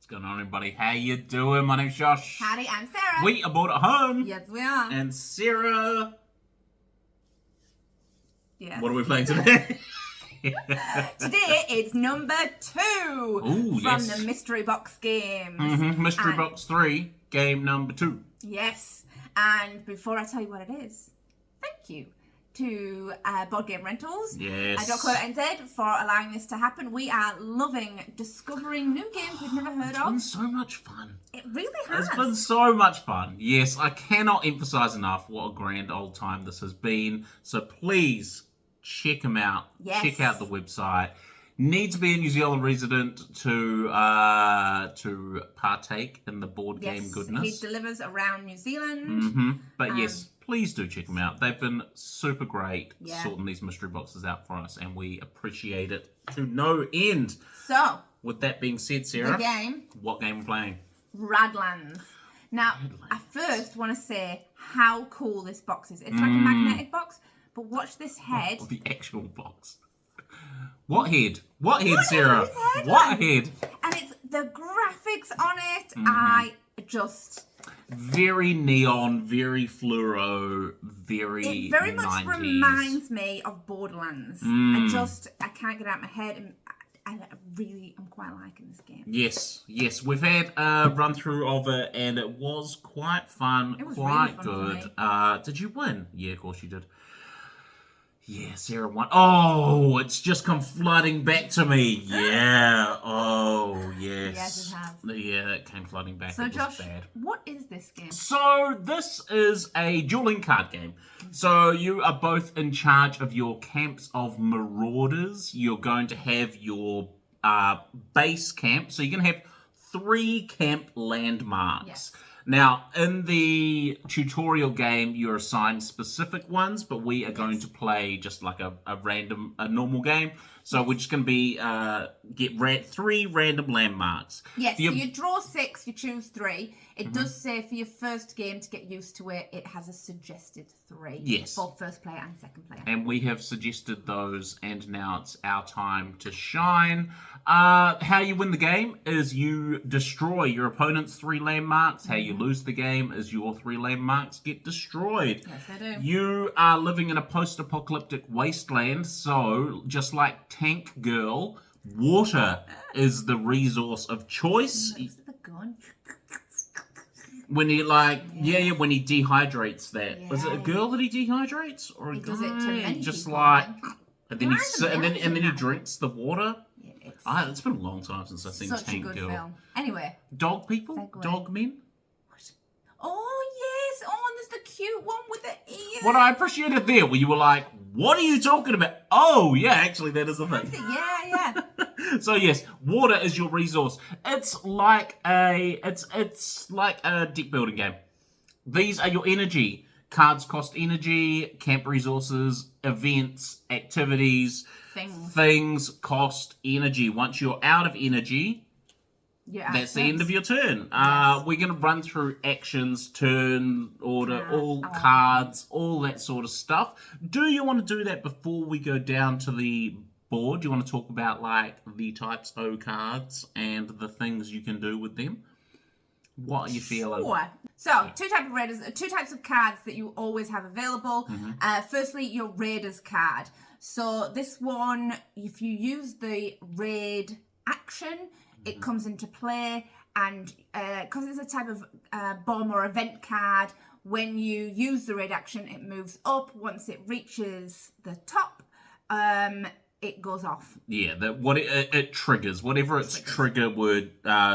going on, everybody? How you doing? My name's Josh. Howdy, I'm Sarah. We are Boardgame. Yes, we are. And Sarah. Yes. What are we playing today? Today it's number 2 from the Mystery Box games. Mystery Box 3, game number 2. Yes. And before I tell you what it is, thank you to Boardgame Rentals. Yes. .co.nz for allowing this to happen. We are loving discovering new games we've never heard It's of. been so much fun. It really has. It's been so much fun. Yes, I cannot emphasize enough what a grand old time this has been. So please check them out. Yes. Check out the website. Need to be a New Zealand resident to partake in the board game goodness. He delivers around New Zealand. But yes, please do check them out. They've been super great Yeah. sorting these mystery boxes out for us, and we appreciate it to no end. So, With that being said, Sarah, the game, what game are we playing? Radlands. Now, I first want to say how cool this box is. It's like a magnetic box, but watch this head. Oh, the actual box. What head? What head, Sarah? His head, What head? And it's the graphics on it. I just... Very neon, very fluoro, very It very much 90s. reminds me of Borderlands. I can't get it out of my head. And I really am quite liking this game. Yes. We've had a run through of it, and it was quite fun, It was quite really fun good. Did you win? Yeah, of course you did. Yeah, Sarah won. Oh, it's just come flooding back to me. Yeah. Oh, yes. Yes, it has. Yeah, it came flooding back. So, it was Josh, bad. what is this game? So this is a dueling card game. So you are both in charge of your camps of marauders. You're going to have your base camp. So you're going to have 3 camp landmarks. Yes. Now, in the tutorial game, you're assigned specific ones, but we are going to play just like a normal game. So we're just going to be get 3 random landmarks. Yes, so you draw 6, you choose 3. It does say for your first game, to get used to it, it has a suggested 3. Yes. For first player and second player. And we have suggested those, and now it's our time to shine. How you win the game is you destroy your opponent's 3 landmarks. How you lose the game is your 3 landmarks get destroyed. Yes, I do. You are living in a post-apocalyptic wasteland, so just like Tank Girl, water is the resource of choice. Is it the gun? When he when he dehydrates that. Yeah. Was it a girl that he dehydrates, or a He guy? does it to many just people, like, I think. and then There he are drinks the water. Yeah, It's been a long time since I've seen such a Tank good Girl. film. Anyway. Dog people, Segue. dog men. Oh, yes. Oh, and there's the cute one with the ears. What I appreciated there, where you were like, "What are you talking about?" Oh, yeah, actually, that is the thing. Yeah. So yes, water is your resource. It's like a deck building game. These are your energy. Cards cost energy, camp resources, events, activities, things cost energy. Once you're out of energy, that's the end of your turn. Yes. We're going to run through actions, turn order, all cards, all that sort of stuff. Do you want to do that before we go down to the board? Do you want to talk about like the types O cards and the things you can do with them? What are you feeling? Sure. So, 2 types of cards that you always have available. Firstly, your Raiders card. So this one, if you use the raid action, it comes into play, and because it's a type of bomb or event card, when you use the raid action, it moves up. Once it reaches the top, it goes off. Yeah, it triggers whatever its trigger word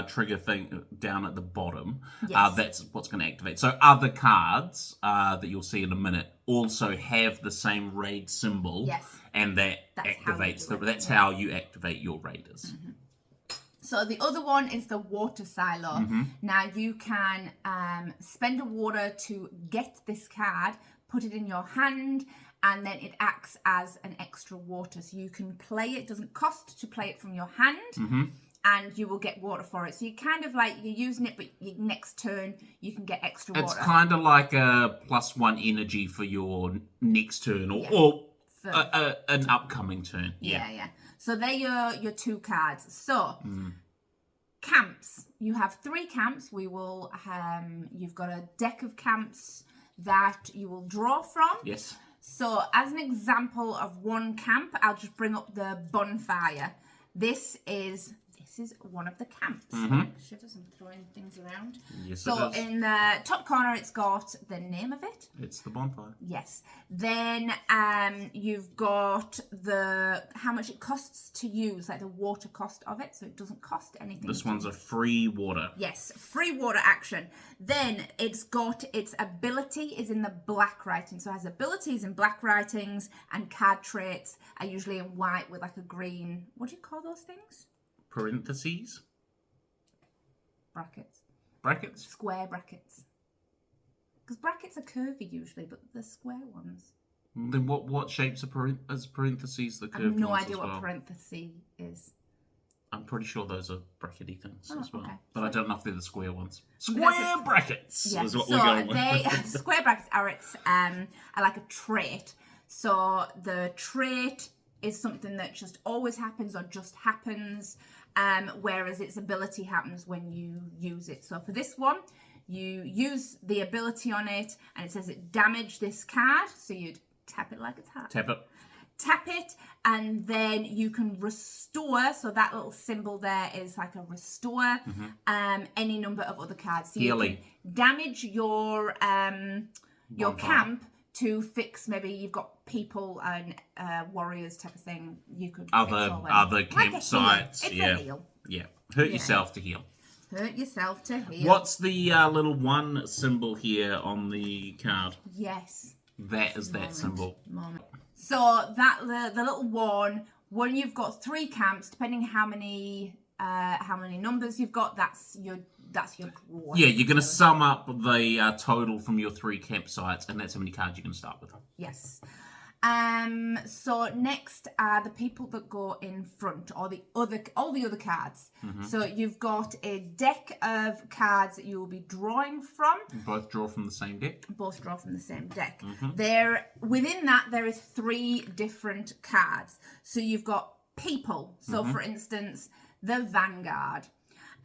trigger thing down at the bottom. Yes. That's what's going to activate. So other cards that you'll see in a minute also have the same raid symbol. Yes. And that's how you activate your raiders. So the other one is the water silo. Now you can spend a water to get this card, put it in your hand, and then it acts as an extra water. So you can play it. It doesn't cost to play it from your hand, and you will get water for it. So you kind of like, you're using it, but your next turn, you can get extra water. It's kind of like a +1 energy for your next turn, or an upcoming turn. Yeah. So they're your 2 cards. So camps. You have 3 camps. You've got a deck of camps that you will draw from. Yes. So as an example of one camp, I'll just bring up the bonfire. This is one of the camps. Shivers and throwing things around. Yes, so it is. in the top corner, it's got the name of it. It's the bonfire. Yes. Then you've got how much it costs to use, like the water cost of it. So it doesn't cost anything. This one's a free water. Yes, free water action. Then it's got its ability is in the black writing. So it has abilities in black writings, and card traits are usually in white with like a green. What do you call those things? Parentheses? Brackets. Brackets? Square brackets. Because brackets are curvy usually, but they're square ones. Then what shapes are parentheses the curved I have no ones idea as what well? parenthesis is. I'm pretty sure those are brackety things as well. Okay. But I don't know if they're the square ones. Square brackets Yeah, is what so we're going with. square brackets are like a trait. So the trait is something that just always happens or just happens, whereas its ability happens when you use it. So for this one, you use the ability on it, and it says it damaged this card. So you'd tap it like a tap. Tap it, and then you can restore. So that little symbol there is like a restore. Any number of other cards. So Healing. you can damage your camp to fix. Maybe you've got people and warriors type of thing. You could fix all them. Other Like campsites. a heal. Yeah. Hurt yourself to heal. Hurt yourself to heal. What's the little 1 symbol here on the card? Yes. That is that symbol. So that the little one, when you've got 3 camps, depending how many numbers you've got, that's your draw. Yeah, you're going to sum up the total from your 3 campsites, and that's how many cards you're going to start with. Yes. So next are the people that go in front, or all the other cards. So you've got a deck of cards that you will be drawing from. Both draw from the same deck. Both draw from the same deck. Within that there is 3 different cards. So you've got people. So for instance, the Vanguard.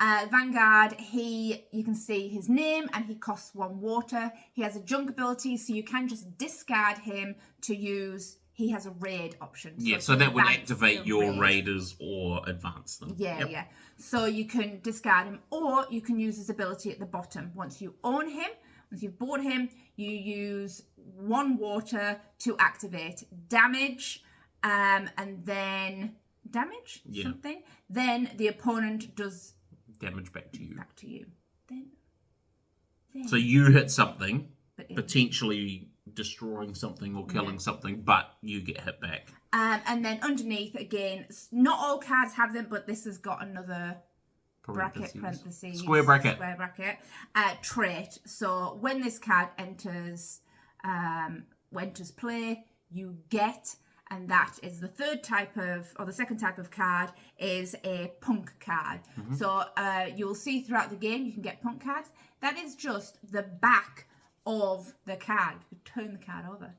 Vanguard, you can see his name, and he costs 1 water. He has a junk ability, so you can just discard him to use. He has a raid option. So that would activate your raiders or advance them. Yeah. So you can discard him, or you can use his ability at the bottom. Once you own him, once you've bought him, you use 1 water to activate damage, and then something. Then the opponent does damage back to you. Then so you hit something, potentially destroying something or killing something, but you get hit back. And then underneath, again, not all cards have them, but this has got another parentheses, square bracket trait. So when this card enters play, you get. And that is the second type of card is a punk card. So you'll see throughout the game you can get punk cards. That is just the back of the card. You turn the card over.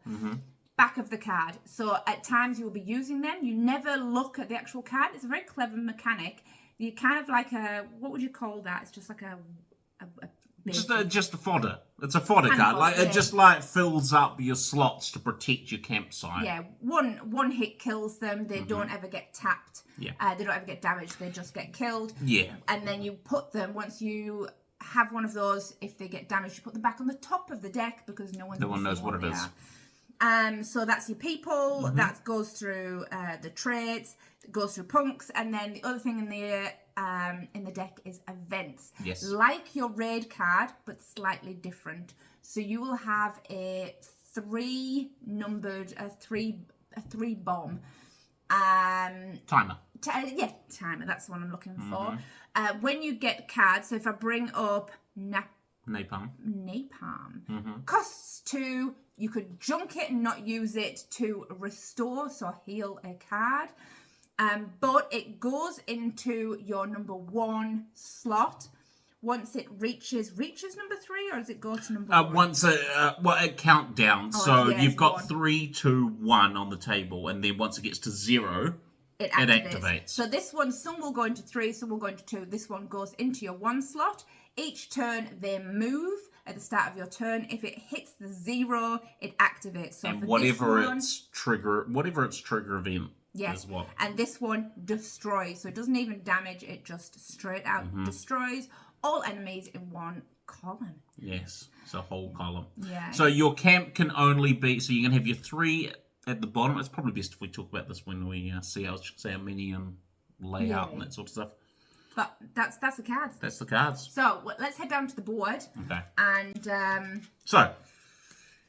Back of the card. So at times you will be using them. You never look at the actual card. It's a very clever mechanic. You kind of like what would you call that? It's just like a just a fodder. It's a fodder card. It just fills up your slots to protect your campsite. Yeah, one hit kills them. They don't ever get tapped. Yeah. They don't ever get damaged. They just get killed. Yeah. And then you put them, once you have one of those, if they get damaged, you put them back on the top of the deck because no one knows what it is. So that's your people. That goes through the traits. It goes through punks, and then the other thing in the deck is events. Yes. Like your raid card, but slightly different. So you will have a 3 bomb timer. Timer. That's the one I'm looking for. When you get cards, so if I bring up Napalm. Costs 2. You could junk it and not use it to restore, so heal a card. But it goes into your number 1 slot once it reaches number 3, or does it go to number 1? Once it count down. So you've got 3, 2, 1 on the table, and then once it gets to 0, it activates. So this one, some will go into 3, some will go into 2. This one goes into your 1 slot. Each turn they move at the start of your turn. If it hits the 0, it activates. So and whatever its trigger event is what. And this one destroys. So it doesn't even damage, it just straight out destroys all enemies in 1 column. Yes, it's a whole column. Yeah. So your camp can only be, so you can have your 3 at the bottom. It's probably best if we talk about this when we see our minion layout and that sort of stuff. But that's the cards. That's the cards. So let's head down to the board. Okay. And so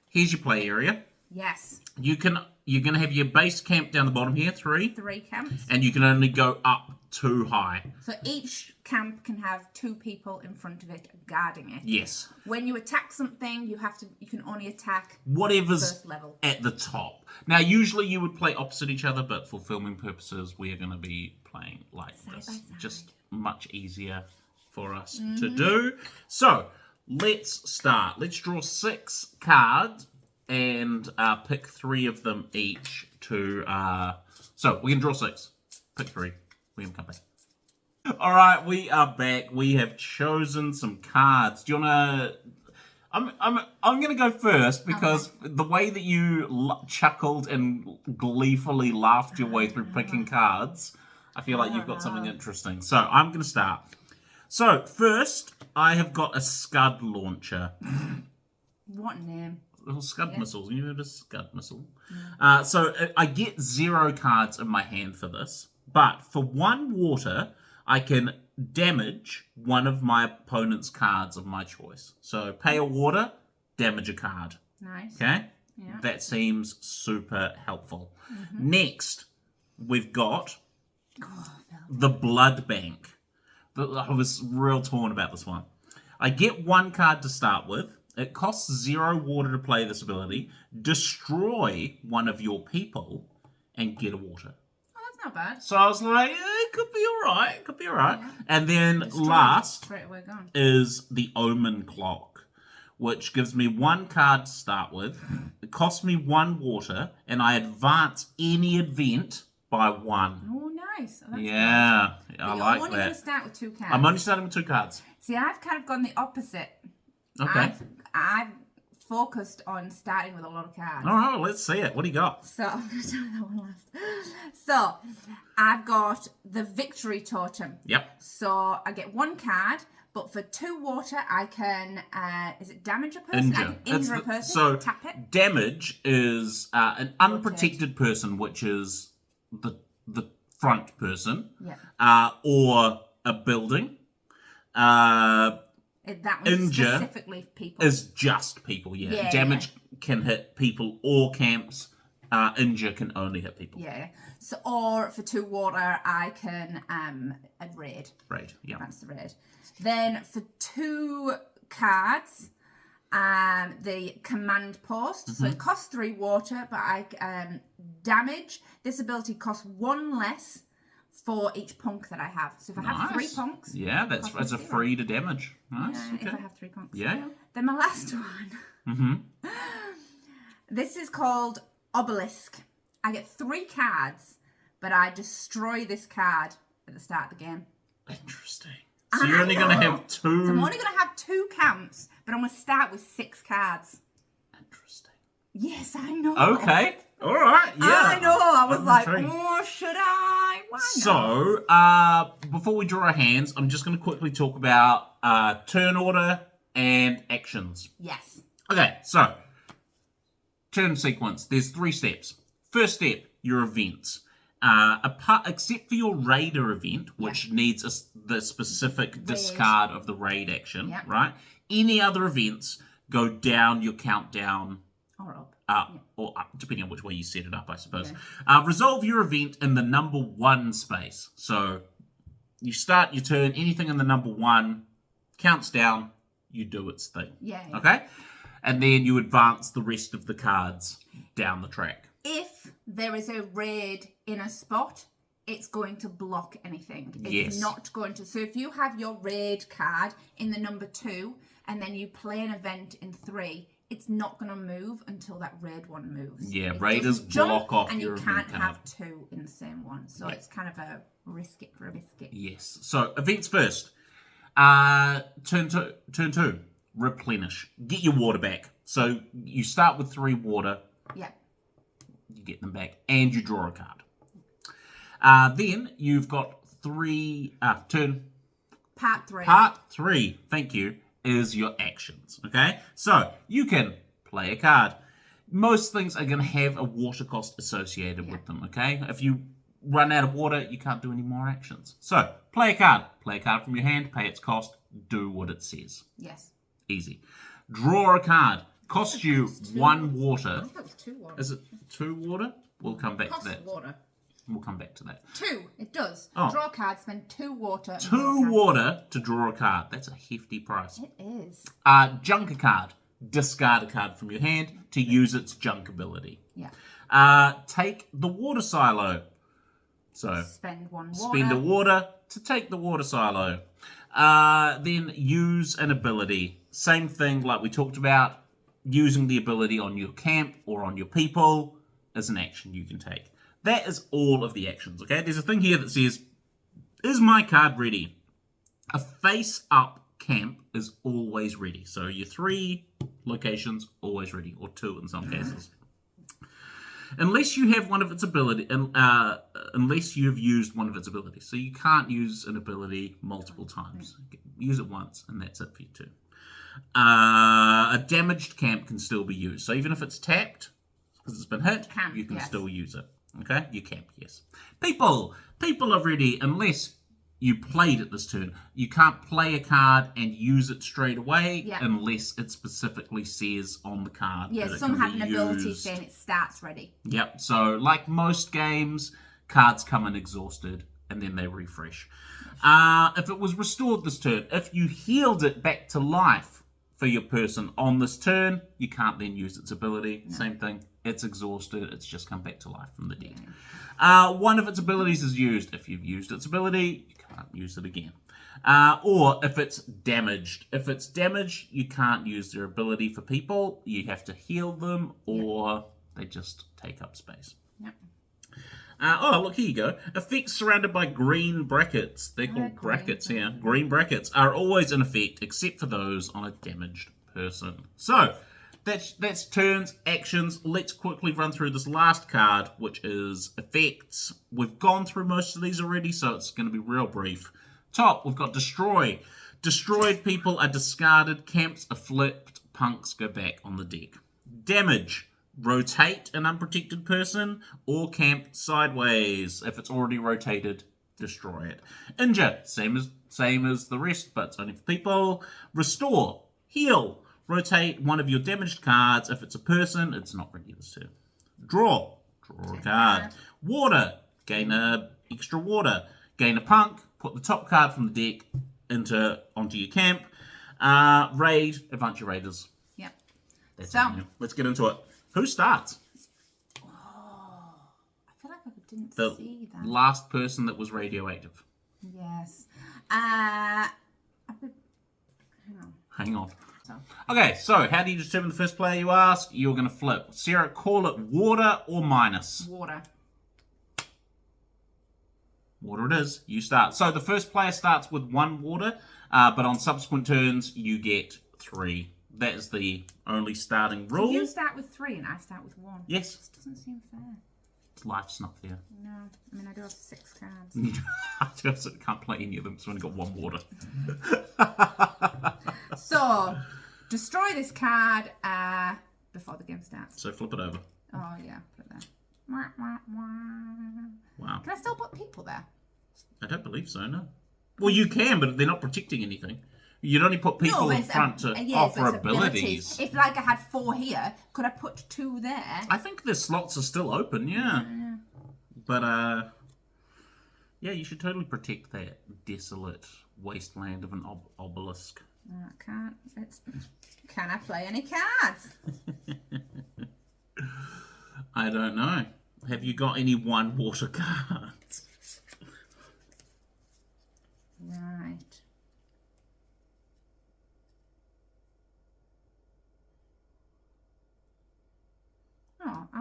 here's your play area. Yes. You're gonna have your base camp down the bottom here, 3. 3 camps. And you can only go up 2 high. So each camp can have 2 people in front of it guarding it. Yes. When you attack something, you can only attack whatever's first level at the top. Now, usually you would play opposite each other, but for filming purposes, we are going to be playing like this. Side by side. Just much easier for us to do. So let's start. Let's draw 6 cards and pick 3 of them each to. So we can draw 6. Pick 3. We can come back. All right, we are back. We have chosen some cards. Do you wanna? I'm gonna go first because the way that you chuckled and gleefully laughed your way through picking cards, I feel like you've got something interesting. So I'm gonna start. So first, I have got a Scud launcher. What name? Little Scud missiles. You know the Scud missile. So I get 0 cards in my hand for this, but for 1 water, I can damage one of my opponent's cards of my choice. So pay a water, damage a card. Nice. Okay? Yeah. That seems super helpful. Next, we've got the Blood Bank. I was real torn about this one. I get 1 card to start with. It costs 0 water to play this ability. Destroy one of your people and get a water. Not bad. So I was like, it could be alright. It could be alright. Yeah. And then last straight away gone. is the Omen Clock, which gives me 1 card to start with. It costs me 1 water, and I advance any event by 1. Oh, nice. Oh, that's yeah, nice. I like that. You're only going to start with 2 cards. I'm only starting with 2 cards. See, I've kind of gone the opposite. Okay. I've focused on starting with a lot of cards. All right, well, let's see it. What do you got? So, I'm going to do that one last. So, I've got the Victory Totem. Yep. So, I get 1 card, but for 2 water, I can, is it damage a person? I can injure a person, so tap it. Damage is an unprotected person, which is the front person, or a building. That one's Injure specifically people. Is just people, Damage can hit people or camps. Injure can only hit people. Yeah. So, or for 2 water, I can raid. Raid, yeah. That's the raid. Then for 2 cards, the Command Post. So it costs 3 water, but I damage. This ability costs 1 less for each punk that I have. So if I have 3 punks... Yeah, that's a free to damage. Nice. If I have 3 punks. Yeah. Then my last one. This is called Obelisk. I get 3 cards, but I destroy this card at the start of the game. Interesting. So you're only going to have 2... So I'm only going to have 2 camps, but I'm going to start with 6 cards. Interesting. Yes, I know. Okay. All right. Yeah. I know. I was like, intrigued. oh, should I? Why not? So, before we draw our hands, I'm just going to quickly talk about turn order and actions. Yes. Okay, so turn sequence. There's 3 steps. First step, your events. Except for your raider event, which needs the specific discard of the raid action, right? Any other events go down your countdown. Or up. Or up, depending on which way you set it up, I suppose. Resolve your event in the number 1 space. So you start your turn, anything in the number 1 counts down, you do its thing. Yeah. Okay? And then you advance the rest of the cards down the track. If there is a raid in a spot, it's going to block anything. It's not going to. So if you have your raid card in the number 2 and then you play an event in 3, it's not going to move until that red one moves. Yeah, it raiders block off and your you can't event have two in the same one. So it's kind of a risk it for a biscuit. Yes. So events first. Turn two. Replenish. Get your water back. So you start with 3 water. Yeah. You get them back, and you draw a card. Then you've got 3 turn. Part 3. Part 3, thank you, is your actions. Okay? So you can play a card. Most things are going to have a water cost associated with them. Okay? If you run out of water, you can't do any more actions. So play a card. Play a card from your hand, pay its cost, do what it says. Yes. Easy. Draw a card. Costs you 1 water. I thought it was 2 water. Is it 2 water? We'll come back to that. Water. We'll come back to that. 2. It does. Oh. Draw a card, spend 2 water. 2 water to draw a card. That's a hefty price. It is. Junk a card. Discard a card from your hand to use its junk ability. Yeah. Take the water silo. So spend 1 water. Spend a water to take the water silo. Then use an ability. Same thing like we talked about. Using the ability on your camp or on your people is an action you can take. That is all of the actions, okay? There's a thing here that says, is my card ready? A face-up camp is always ready. So your 3 locations, always ready, or 2 in some cases. Unless you have one of its ability, unless you've used one of its abilities. So you can't use an ability multiple times. Use it once, and that's it for you too. A damaged camp can still be used. So even if it's tapped, because it's been hit, you can still use it. Okay? You camp, yes. People are ready unless you played it this turn. You can't play a card and use it straight away unless it specifically says on the card. Yeah, some have an ability saying it starts ready. Yep, so like most games, cards come in exhausted and then they refresh. If it was restored this turn, if you healed it back to life for your person on this turn, you can't then use its ability. No. Same thing. It's exhausted. It's just come back to life from the dead. One of its abilities is used. If you've used its ability, you can't use it again. Or if it's damaged. If it's damaged, you can't use their ability for people. You have to heal them, or they just take up space. Yep. Look, here you go. Effects surrounded by green brackets. They're called brackets here. Green brackets are always in effect, except for those on a damaged person. So, that's turns, actions. Let's quickly run through this last card, which is effects. We've gone through most of these already, so it's going to be real brief. Top, we've got destroy. Destroyed people are discarded. Camps are flipped. Punks go back on the deck. Damage. Rotate an unprotected person or camp sideways. If it's already rotated, destroy it. Injure, same as the rest, but it's only for people. Restore, heal. Rotate one of your damaged cards. If it's a person, it's not ready this turn. Draw a card. Water, gain a extra water. Gain a punk, put the top card from the deck onto your camp. Raid, advance your raiders. Yep. That's it. Let's get into it. Who starts? Oh, I feel like I didn't see that. The last person that was radioactive. Yes. Hang on. Okay, so how do you determine the first player, you ask? You're going to flip. Sarah, call it water or minus? Water. Water it is. You start. So the first player starts with 1 water, but on subsequent turns, you get 3. That is the only starting rule. So you start with 3 and I start with 1. Yes. This doesn't seem fair. Life's not fair. No. I mean, I do have 6 cards. I can't play any of them, so I've only got 1 water. So, destroy this card before the game starts. So flip it over. Oh, yeah. Put it there. Wow. Can I still put people there? I don't believe so, no. Well, you can, but they're not protecting anything. You'd only put people in front to offer abilities. If, like, I had 4 here, could I put 2 there? I think the slots are still open, yeah. But, yeah, you should totally protect that desolate wasteland of an obelisk. I can't. Can I play any cards? I don't know. Have you got any 1 water cards? Right.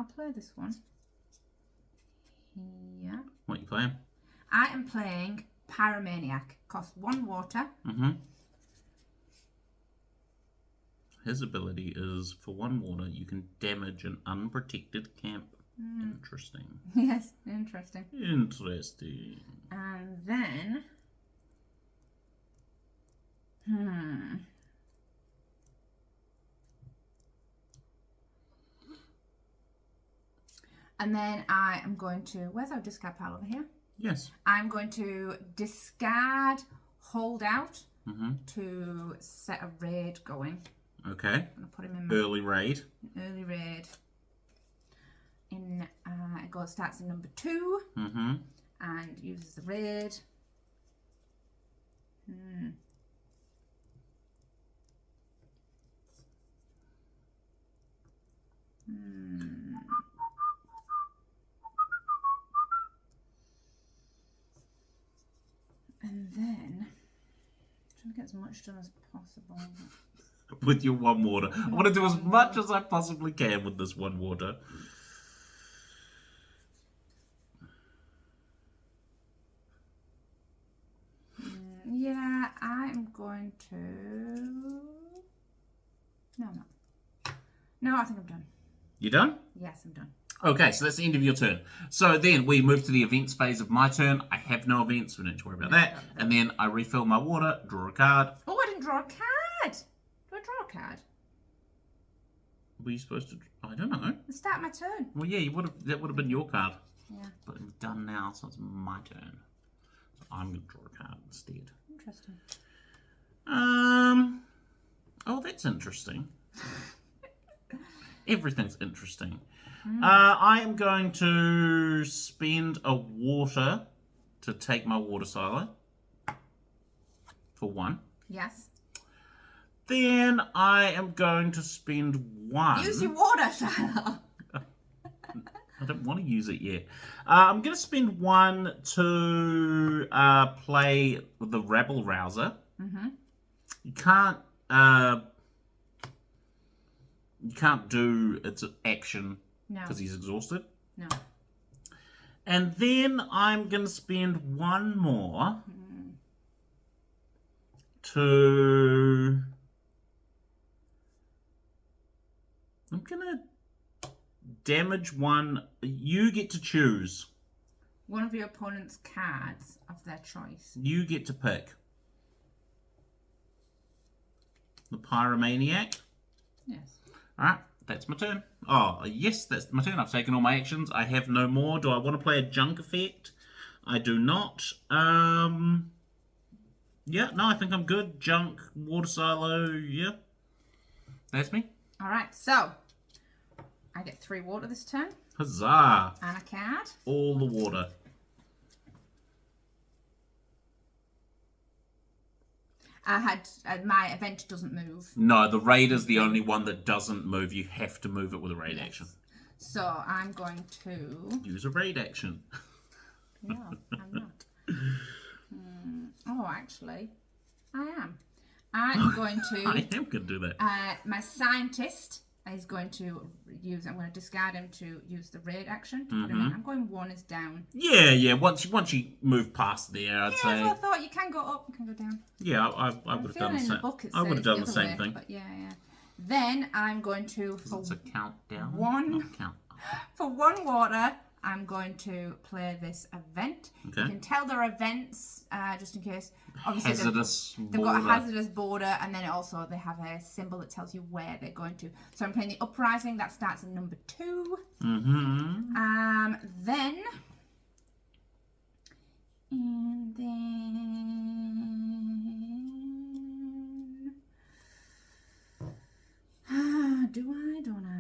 I'll play this one. Here. What are you playing? I am playing Pyromaniac. Costs 1 water. Mm-hmm. His ability is, for 1 water, you can damage an unprotected camp. Interesting. Yes, interesting. Interesting. And then... And then I am going to... Where's our discard pile over here? Yes. I'm going to discard Hold Out Mm-hmm. to set a raid going. Okay. I'm going to put him in my Early raid. early raid. It starts in number 2 Mm-hmm. and uses the raid. And then trying to get as much done as possible. With your 1 water. I want to do as much as I possibly can with this 1 water. Yeah, I'm going to... No, I'm not. No, I think I'm done. You done? Yes, I'm done. Okay, so that's the end of your turn. So then we move to the events phase of my turn. I have no events, we don't need to worry about that. And then I refill my water, draw a card. Oh, I didn't draw a card. Do I draw a card? Were you supposed to? I don't know. Let's start my turn. Well, yeah, you would have. That would have been your card. Yeah. But it's done now, so it's my turn. So I'm going to draw a card instead. Interesting. Oh, that's interesting. Everything's interesting. I am going to spend a water to take my water silo for 1. Yes. Then I am going to spend 1. Use your water, Silo. I don't want to use it yet. I'm going to spend 1 to play the Rabble Rouser. Mm-hmm. You can't do its action because he's exhausted. No. And then I'm going to spend 1 more to... I'm going to damage 1. You get to choose. One of your opponent's cards of their choice. You get to pick. The Pyromaniac. Yes. Alright, that's my turn. Oh, yes, that's my turn. I've taken all my actions. I have no more. Do I want to play a junk effect? I do not. Yeah, no, I think I'm good. Junk, water silo, yeah. That's me. Alright, so I get 3 water this turn. Huzzah! And a card. All the water. My event doesn't move. No, the raid is the only one that doesn't move. You have to move it with a raid action. So I'm going to... Use a raid action. No, I'm not. Oh, actually, I am. I'm going to... I am going to do that. My scientist is going to use... I'm going to discard him to use the raid action to put him in. I'm going 1 is down. Yeah. Once you move past there, I'd say. Yeah, I thought you can go up, you can go down. Yeah, I would have done the same. I would have done the same thing. But yeah. Then I'm going to... It's a countdown. 1... Not count. For 1 water, I'm going to play this event. Okay. You can tell their events, just in case. Obviously, Hazardous border. They've got a hazardous border, and then also they have a symbol that tells you where they're going to. So I'm playing the Uprising. That starts in number 2. Mm-hmm. Then... Do I, don't I?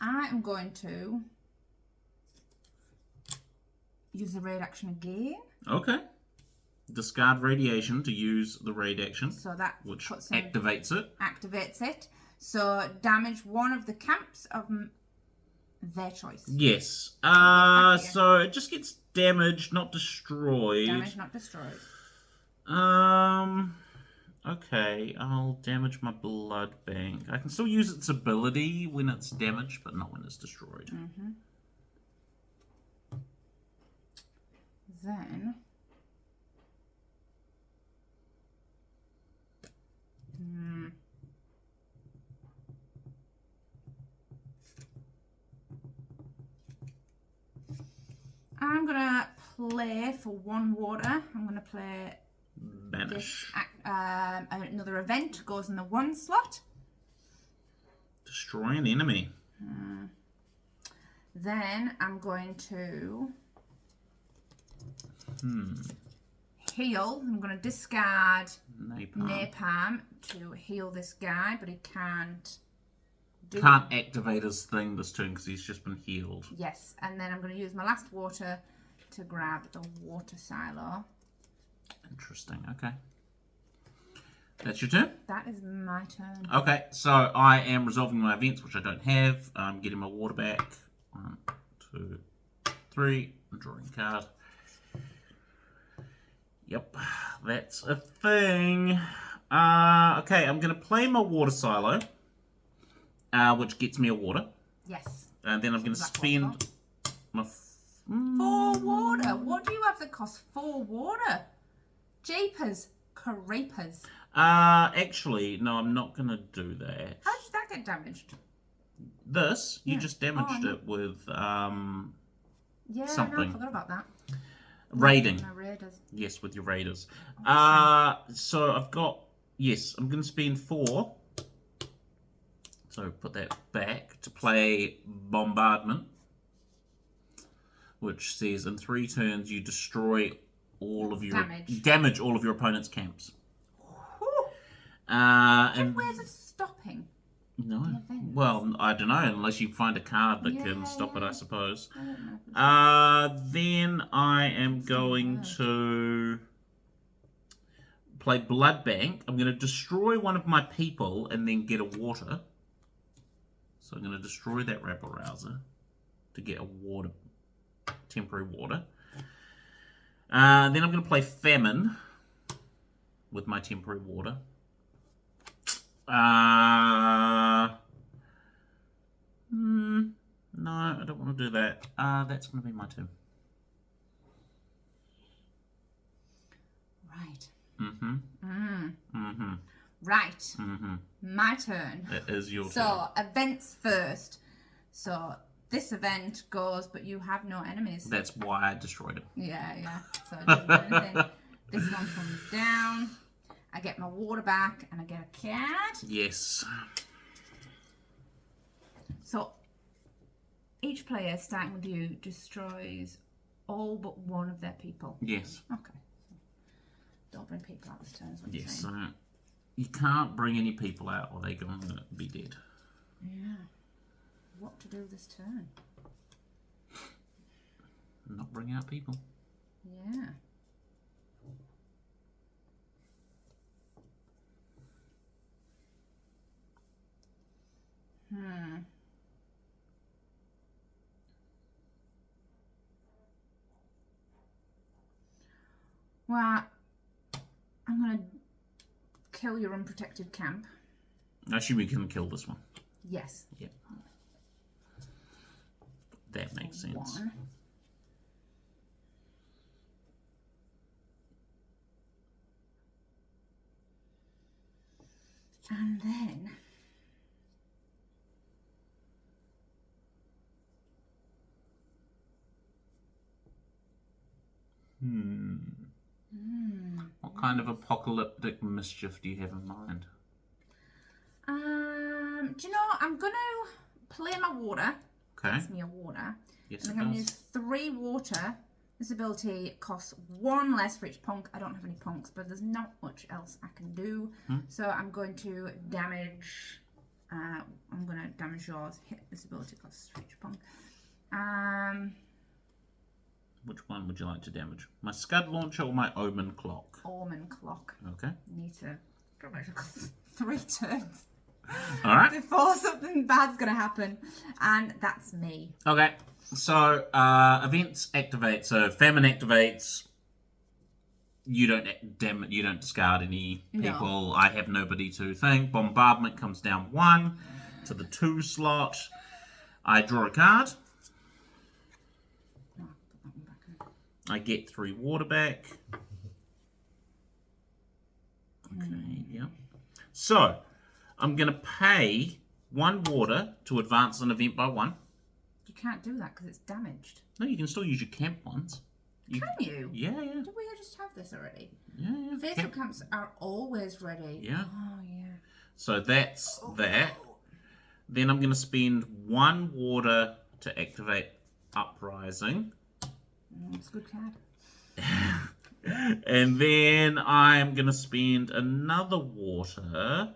I am going to use the raid action again. Okay. Discard radiation to use the raid action. So that which puts in, activates it. Activates it. So damage 1 of the camps of their choice. Yes. So it just gets damaged, not destroyed. Damage, not destroyed. Okay, I'll damage my blood bank. I can still use its ability when it's damaged, but not when it's destroyed. Then... I'm going to play for 1 water. I'm going to play Banish. Another event goes in the 1 slot. Destroy an enemy. Then I'm going to heal. I'm going to discard Napalm to heal this guy, but he can't activate his thing this turn because he's just been healed. Yes, and then I'm going to use my last water to grab the water silo. Interesting, okay. That's your turn? That is my turn. Okay, so I am resolving my events, which I don't have. I'm getting my water back. 1, 2, 3. I'm drawing a card. Yep, that's a thing. Okay, I'm going to play my water silo, which gets me a water. Yes. And then I'm going to spend my... 4 water? What do you have that costs 4 water? Jeepers creepers. Actually, no, I'm not going to do that. How did that get damaged? This, you just damaged it with Yeah, something. no, I forgot about that. Raiding. My raiders. Yes, with your raiders. So I've got, yes, I'm going to spend 4. So put that back to play Bombardment, which says in 3 turns you destroy all of your damage all of your opponent's camps. And ways of stopping. No. Well, I don't know, unless you find a card that can stop it, I suppose. Then I am going to play Blood Bank. I'm going to destroy one of my people and then get a water. So I'm going to destroy that Rabble Rouser to get a water, temporary water. Then I'm going to play Famine with my temporary water. No, I don't want to do that. That's going to be my turn. Right. Right. My turn. It is your turn. So, events first. So, this event goes, but you have no enemies. That's why I destroyed it. Yeah. So, it doesn't do anything. This one comes down. I get my water back, and I get a card. Yes. So, each player, starting with you, destroys all but one of their people. Yes. Okay. So don't bring people out this turn, is what you're saying. Yes. You can't bring any people out, or they're going to be dead. Yeah. What to do this turn? Not bring out people. Yeah. Well, I'm going to kill your unprotected camp. Actually, we can kill this one. Yes. Yeah. That makes sense. 1. And then... What kind of apocalyptic mischief do you have in mind? Do you know, I'm going to play my water. Okay. That's me a water. Yes, and I'm going to use 3 water. This ability costs 1 less for each punk. I don't have any punks, but there's not much else I can do. So I'm going to damage... I'm going to damage yours. Hit this ability costs for each punk. Which one would you like to damage? My Scud Launcher or my Omen Clock? Omen Clock. Okay. Need to... 3 turns. All right. Before something bad's going to happen. And that's me. Okay. So, events activate. So, Famine activates. You don't you don't discard any people. No. I have nobody to think. Bombardment comes down 1 to the 2 slot. I draw a card. Oh, put that one back in. I get 3 water back. Okay, yeah. So, I'm going to pay 1 water to advance an event by 1. You can't do that because it's damaged. No, you can still use your camp ones. Can you? Yeah, yeah. Did we just have this already? Yeah, yeah. Facebook camps are always ready. Yeah. Oh, yeah. So that's that. Then I'm going to spend 1 water to activate Uprising. It's a good card. And then I'm going to spend another water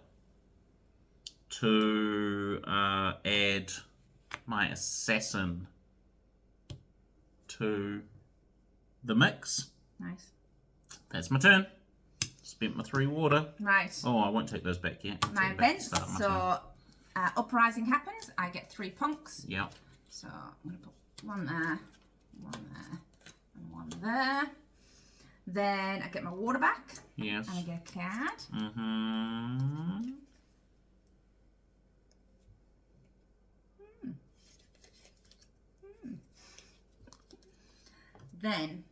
to add my assassin to the mix. Nice. That's my turn. Spent my 3 water. Right. Oh, I won't take those back yet. I'll My take it back at the events. start of my So, turn. Uprising happens. I get 3 punks. Yep. So, I'm going to put 1 there, 1 there, and 1 there. Then I get my water back. Yes. And I get a card. Mm-hmm. Then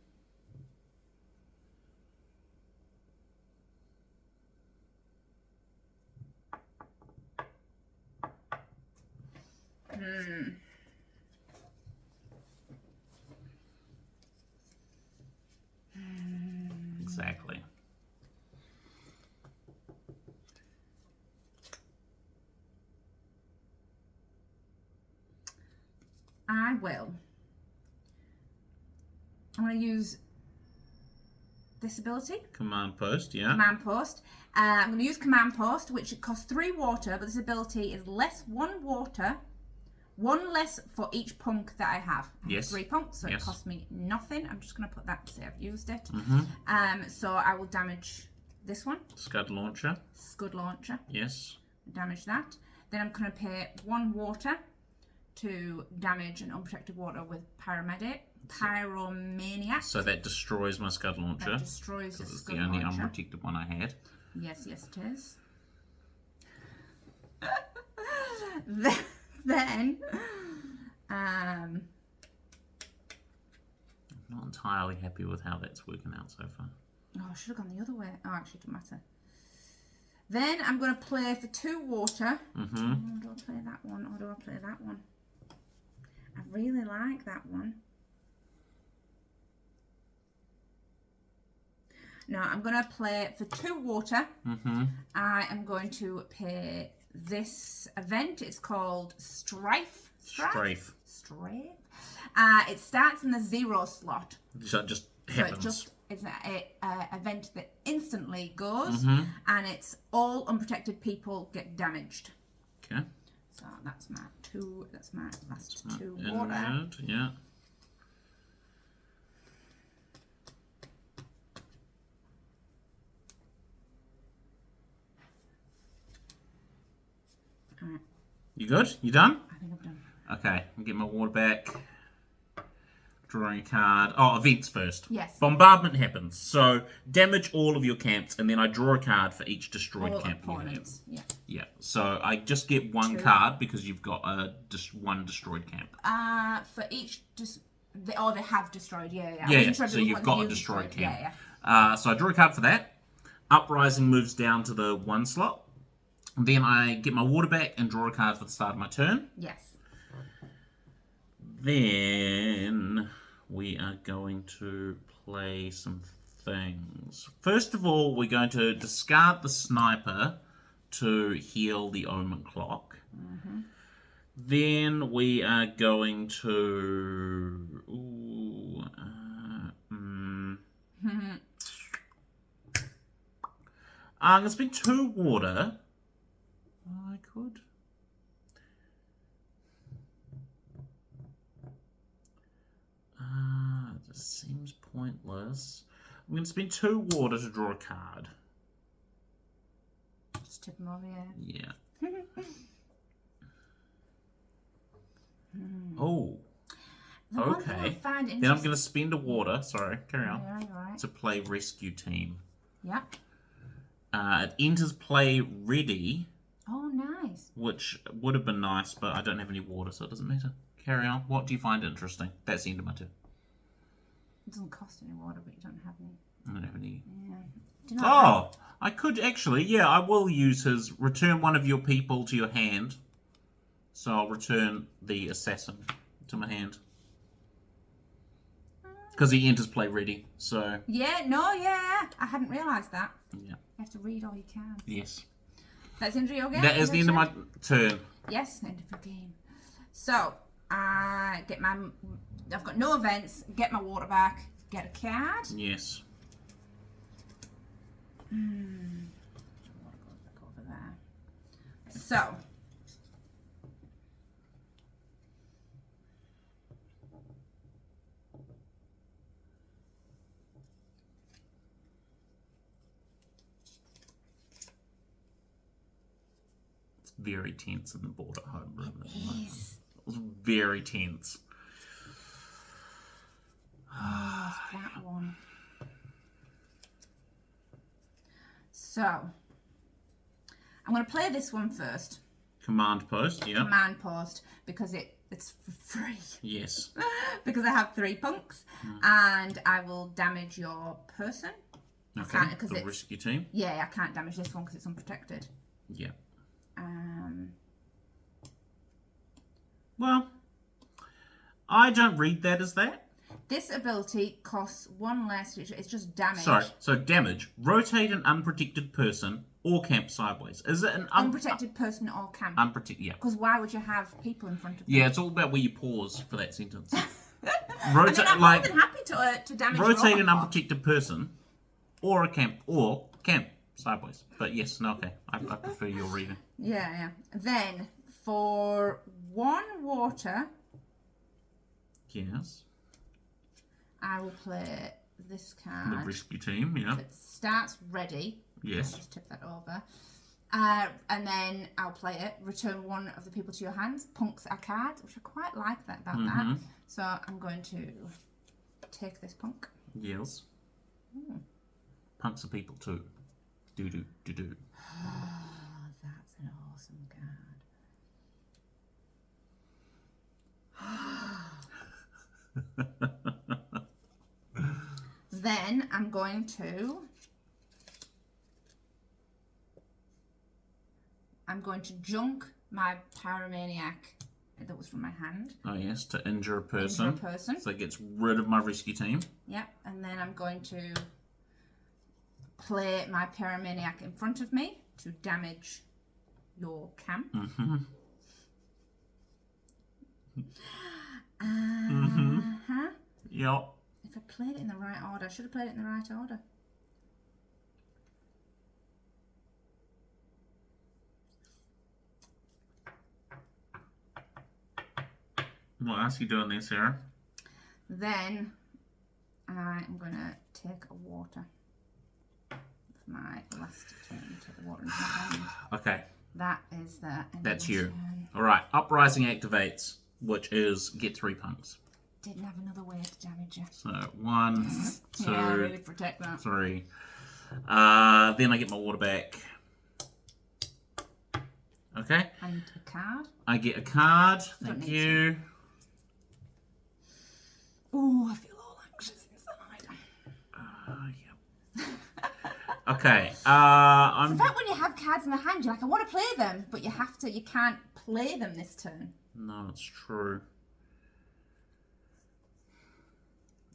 Exactly. I will. I'm going to use this ability. Command post, yeah. Command post. I'm going to use command post, which costs 3 water, but this ability is less 1 water, 1 less for each punk that I have. I have Yes. 3 punks, so Yes. it costs me nothing. I'm just going to put that to say I've used it. Mm-hmm. So I will damage this one, Scud launcher, Scud Launcher. yes. Damage that. Then I'm going to pay 1 water to damage an unprotected water with Pyromaniac. So that destroys my Scud launcher. That destroys the It's Scud the only Launcher. unprotected one I had. Yes, yes, it is. Then, I'm not entirely happy with how that's working out so far. oh, I should have gone the other way. Oh, actually, it doesn't matter. Then I'm going to play for 2 water. Mm-hmm. Oh, do I play that one or do I play that one? I really like that one. No, I'm going to play for 2 water. Mm-hmm. I am going to pay this event. It's called Strife. Strafe. Strife. It starts in the 0 slot. So it just So happens. it's an event that instantly goes, Mm-hmm. and it's all unprotected people get damaged. Okay. So that's my 2. That's my last 2 Injured, water. yeah. Alright, You good? You done? I think I've done. Okay, I'll get my water back. Drawing a card. Oh, events first. Yes. Bombardment happens. So damage all of your camps, and then I draw a card for each destroyed All camp you have. opponents. Yeah. Yeah. So I just get 1 2. card because you've got just 1 destroyed camp. For each they have destroyed. Yeah, yeah. I Yeah, wasn't sure if so there was you've one got that a you destroyed destroyed. camp. Yeah, So I draw a card for that. Uprising moves down to the 1 slot. Then I get my water back and draw a card for the start of my turn. yeah. Yes. Then we are going to play some things. First of all, we're going to discard the sniper to heal the omen clock. Mm-hmm. Then we are going to... I'm going to spend 2 water. I could. This seems pointless. I'm going to spend 2 water to draw a card. Just tip them over, yeah. Yeah. Oh. The one thing I Okay. find Then I'm going to spend a water. Sorry, carry on. Yeah, you're right. To play rescue team. Yep. It enters play ready, Oh, nice. which would have been nice, but I don't have any water, so it doesn't matter. Carry on. What do you find interesting? That's the end of my turn. It doesn't cost any water, but you don't have any. I don't have any. Yeah. Do you know Oh, I could actually. Yeah, I will use his return one of your people to your hand. So I'll return the assassin to my hand. Because he enters play ready, so... Yeah, no, yeah. I hadn't realised that. Yeah. You have to read all you can. Yes. That's the end of your game? That is the end of my turn. Yes, end of your game. So, I get my... I've got no events. Get my water back. Get a card. Yes. Water goes back over there. So... Very tense in the board at home room. Yes. It was very tense. Oh, that one. So, I'm going to play this one first. Command post, yeah. Command post, because it's for free. Yes. Because I have 3 punks, and I will damage your person. Okay, I can't, because the it's... rescue team. Yeah, I can't damage this one because it's unprotected. Yeah. Um, Well, I don't read that as that. this ability costs 1 less. It's just damage. Sorry, so damage. Rotate an unprotected person or camp sideways. Is it an Unprotected person or camp. Unprotected, yeah. Because why would you have people in front of you? Yeah, it's all about where you pause for that sentence. I Rotate, mean, I'm more than happy to damage rotate your an unprotected person or a camp sideways. But yes, no, okay. I prefer your reading. Yeah, yeah. Then, for 1 water, Yes. I will play this The card. rescue team, yeah. It starts ready. Yes. I'll just tip that over. And then I'll play it. Return 1 of the people to your hands. Punks a card, which I quite like that about that. So I'm going to take this punk. Yes. Punks are people too. Do. Oh, that's an awesome card. Then I'm going to junk my pyromaniac that was from my hand. Oh yes, to injure a person. Injure a person. So it gets rid of my rescue team. Yep, and then I'm going to play my pyromaniac in front of me to damage your camp. Yep. If I played it in the right order, I should have played it in the right order. What else are you doing there, Sarah? Then I'm going to take a water for my last turn. Take the water into my hand. Okay, That is the end that's of my you. turn. Alright, Uprising activates, which is get 3 punks. Didn't have another way to damage you. So 1, 2, Yeah, really protect that. 3. Then I get my water back. Okay. And a card. I get a card. Don't Thank need you. Oh, I feel all anxious inside. Yeah. Okay. In I'm. fact, when you have cards in the hand, you're like, I want to play them, but you can't play them this turn. No, it's true.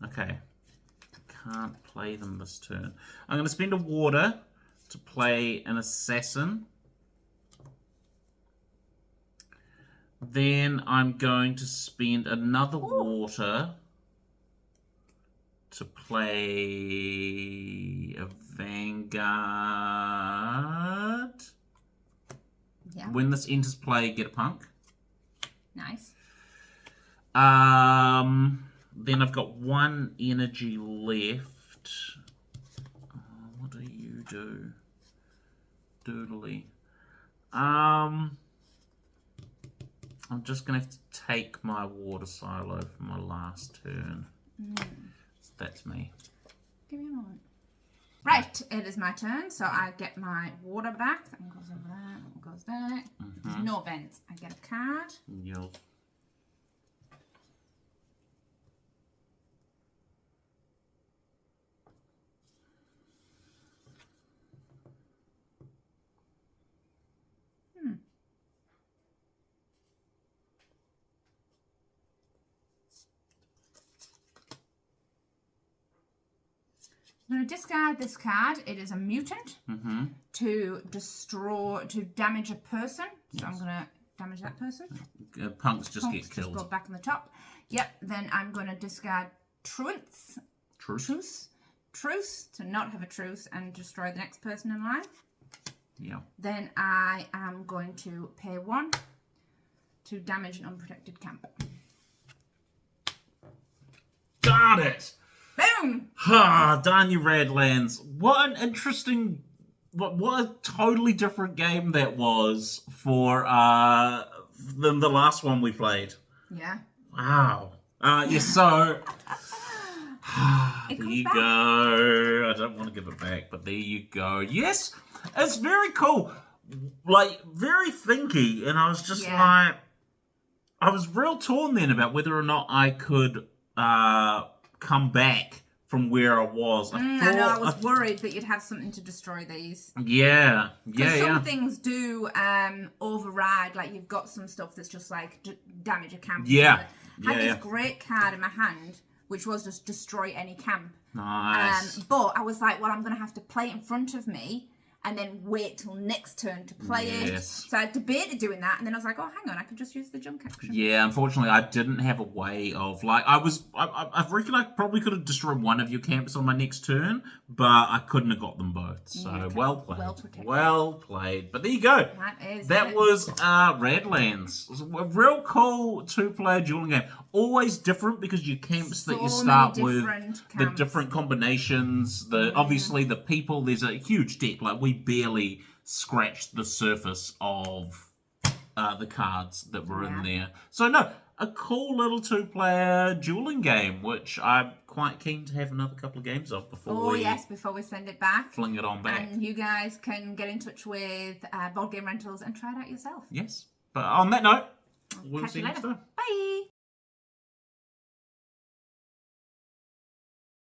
Okay. I can't play them this turn. I'm going to spend a water to play an assassin. Then I'm going to spend another water to play a vanguard. Yeah. When this enters play, get a punk. Nice. Then I've got 1 energy left. What do you do? Doodly. I'm just going to have to take my water silo for my last turn. That's me. Give me a moment. Right, it is my turn, so I get my water back. That one goes over there, that one goes there. There's no vents. I get a card. Yep. I'm going to discard this card. It is a mutant to damage a person. So I'm going to damage that person. Punks just get killed. Just go back on the top. Yep. Then I'm going to discard truce to not have a truce and destroy the next person in line. Yeah. Then I am going to pay 1 to damage an unprotected camp. Darn it! Boom! Darn you, Radlands. What an interesting... What a totally different game that was for than the last one we played. Yeah. Wow. Yeah, so... there you back. go. I don't want to give it back, but there you go. Yes, it's very cool. Like, very thinky, and I was just like... I was real torn then about whether or not I could... come back from where I was. I know, I was worried that you'd have something to destroy these. Yeah. Some things do override, like you've got some stuff that's just like damage a camp. I had this great card in my hand, which was just destroy any camp. Nice. But I was like, well, I'm going to have to play it in front of me and then wait till next turn to play it. So I debated doing that, and then I was like, oh, hang on, I could just use the junk action. Yeah, unfortunately, I didn't have a way of, like, I reckon I probably could have destroyed one of your camps on my next turn, but I couldn't have got them both. So, well played. Well protected. Well played. But there you go. That was Radlands. It was a real cool two-player dueling game. Always different because your camps that you start with, the different combinations, obviously the people, there's a huge deck. Like, we barely scratched the surface of the cards that were in there. So, no, a cool little two-player dueling game, which I'm quite keen to have another couple of games of before before we send it back. Fling it on back. And you guys can get in touch with Boardgame Rentals and try it out yourself. Yes. But on that note, we'll catch see you you next later. time. Bye.